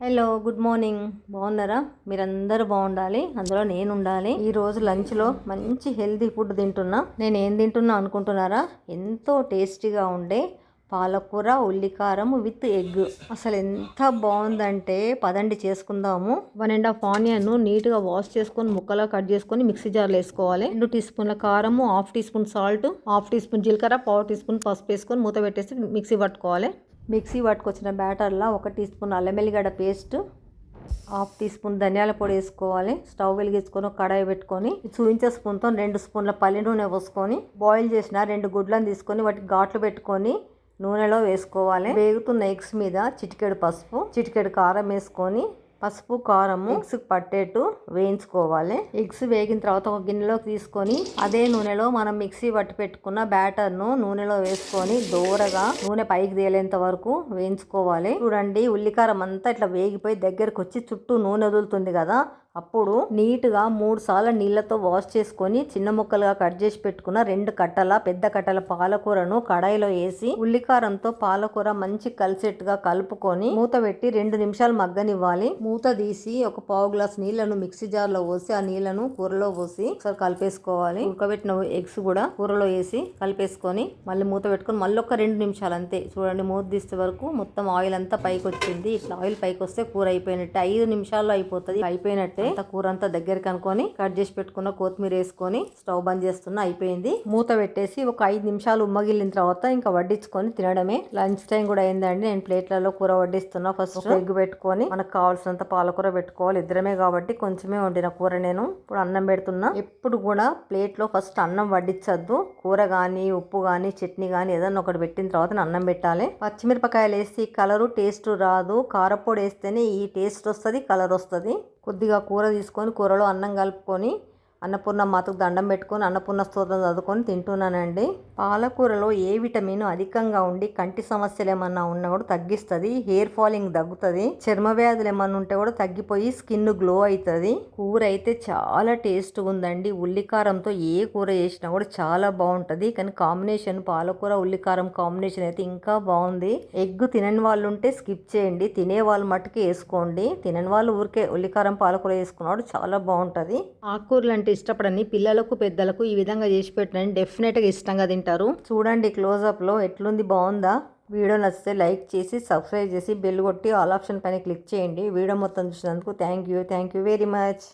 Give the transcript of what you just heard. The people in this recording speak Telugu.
Hello good morning. బాగున్నారా? మీరందరూ బాగుండాలి, అందులో నేను ఉండాలి. ఈరోజు లంచ్లో మంచి హెల్తీ ఫుడ్ తింటున్నా. నేను ఏం తింటున్నా అనుకుంటున్నారా? ఎంతో టేస్టీగా ఉండే పాలకూర ఉల్లికారం విత్ ఎగ్. అసలు ఎంత బాగుందంటే పదండి చేసుకుందాము. 1.5 ఆనియన్ నీట్గా వాష్ చేసుకొని ముక్కలా కట్ చేసుకొని మిక్సీ జార్లో వేసుకోవాలి. 2 టీ స్పూన్ల కారము, 1/2 teaspoon salt, 1/2 teaspoon జీలకర్ర, 1/4 టీ స్పూన్ పసుపు వేసుకొని మూత పెట్టేసి మిక్సీ పట్టుకోవాలి. మిక్సీ పట్టుకొచ్చిన బ్యాటర్లో 1 టీ స్పూన్ అల్లం వెల్లిగడ్డ పేస్ట్, 1/2 టీ స్పూన్ ధనియాల పొడి వేసుకోవాలి. స్టవ్ వెలిగించుకొని ఒక కడాయి పెట్టుకొని చూపించే స్పూన్తో 2 స్పూన్ల పల్లి నూనె పోసుకొని బాయిల్ చేసిన 2 గుడ్లను తీసుకొని వాటికి ఘాట్లు పెట్టుకొని నూనెలో వేసుకోవాలి. వేగుతున్న ఎగ్స్ మీద చిటికెడు పసుపు, చిటికెడు కారం వేసుకొని పసుపు కారం ఎగ్స్ పట్టేట్టు వేయించుకోవాలి. ఎగ్స్ వేగిన తర్వాత ఒక గిన్నెలోకి తీసుకొని అదే నూనెలో మనం మిక్సీ పట్టి పెట్టుకున్న బ్యాటర్ను నూనెలో వేసుకొని దోరగా నూనె పైకి తేలేంత వరకు వేయించుకోవాలి. చూడండి, ఉల్లికారం అంతా ఇట్లా వేగిపోయి దగ్గరకు వచ్చి చుట్టూ నూనె వదులుతుంది కదా, అప్పుడు నీట్గా 3 సార్లు నీళ్ళతో వాష్ చేసుకొని చిన్న ముక్కలుగా కట్ చేసి పెట్టుకున్న 2 కట్టల పెద్ద కట్టల పాలకూరను కడాయిలో వేసి ఉల్లికారంతో పాలకూర మంచి కలిసేట్టుగా కలుపుకొని మూత పెట్టి 2 నిమిషాలు మగ్గనివ్వాలి. మూత తీసి ఒక పావు గ్లాస్ నీళ్లను మిక్సీ జార్లో పోసి ఆ నీళ్లను కూరలో పోసి ఒకసారి కలిపేసుకోవాలి. ఉడకబెట్టిన ఎగ్స్ కూడా కూరలో వేసి కలిపేసుకొని మళ్ళీ మూత పెట్టుకొని మళ్ళీ ఒక 2 నిమిషాలు అంతే. చూడండి, మూత తీసే వరకు మొత్తం ఆయిల్ అంతా పైకి వచ్చింది. ఇట్లా ఆయిల్ పైకి వస్తే కూర అయిపోయినట్టే. 5 నిమిషాల్లో అయిపోతుంది. అయిపోయినట్టే. కూర అంతా దగ్గరికి అనుకొని కట్ చేసి పెట్టుకున్న కొత్తిమీర వేసుకొని స్టవ్ బంద్ చేస్తున్నా. అయిపోయింది. మూత పెట్టేసి ఒక 5 నిమిషాలు ఉమ్మగిలిన తర్వాత ఇంకా వడ్డించుకొని తినడమే. లంచ్ టైం కూడా అయిందండి. నేను ప్లేట్లలో కూర వడ్డిస్తున్నా. ఫస్ట్ ఎగ్ పెట్టుకొని మనకు కావాల్సినంత పాలకూర పెట్టుకోవాలి. ఇద్దరమే కాబట్టి కొంచెమే వండిన కూర. నేను ఇప్పుడు అన్నం పెడుతున్నా. ఎప్పుడు కూడా ప్లేట్లో ఫస్ట్ అన్నం వడ్డించద్దు. కూర కానీ ఉప్పు కానీ చట్నీ కానీ ఏదన్నా ఒకటి పెట్టిన తర్వాత అన్నం పెట్టాలి. పచ్చిమిరపకాయలు వేసి కలరు టేస్ట్ రాదు. కారపొడి వేస్తేనే ఈ టేస్ట్ వస్తుంది, కలర్ వస్తుంది. కొద్దిగా కూర తీసుకొని కూరలో అన్నం కలుపుకొని అన్నపూర్ణ మాతకు దండం పెట్టుకొని అన్నపూర్ణ స్తోత్రం చదువుకొని తింటున్నానండి. పాలకూరలో ఏ విటమిన్ అధికంగా ఉండి కంటి సమస్యలు ఏమన్నా ఉన్నా కూడా తగ్గిస్తుంది. హెయిర్ ఫాలింగ్ తగ్గుతుంది. చర్మ వ్యాధులు ఏమన్నా ఉంటే కూడా తగ్గిపోయి స్కిన్ గ్లో అవుతుంది. కూర అయితే చాలా టేస్ట్గా ఉందండి. ఉల్లికారంతో ఏ కూర చేసినా కూడా చాలా బాగుంటుంది. కానీ కాంబినేషన్ పాలకూర ఉల్లికారం కాంబినేషన్ అయితే ఇంకా బాగుంది. ఎగ్ తినని వాళ్ళు ఉంటే స్కిప్ చేయండి. తినే వాళ్ళు మట్టుకు వేసుకోండి. తినని వాళ్ళు ఊరికే ఉల్లికారం పాలకూర వేసుకున్నాడు చాలా బాగుంటుంది. ఆకుకూరలు అంటే ఇష్టపడని పిల్లలకు పెద్దలకు ఈ విధంగా చేసి పెట్టండి. డెఫినెట్గా ఇష్టంగా తింటారు. చూడండి క్లోజప్లో ఎట్లుంది, బాగుందా? వీడియో నచ్చితే లైక్ చేసి సబ్స్క్రైబ్ చేసి బెల్ కొట్టి ఆల్ ఆప్షన్ పైన క్లిక్ చేయండి. వీడియో మొత్తం చూసినందుకు థ్యాంక్ యూ వెరీ మచ్.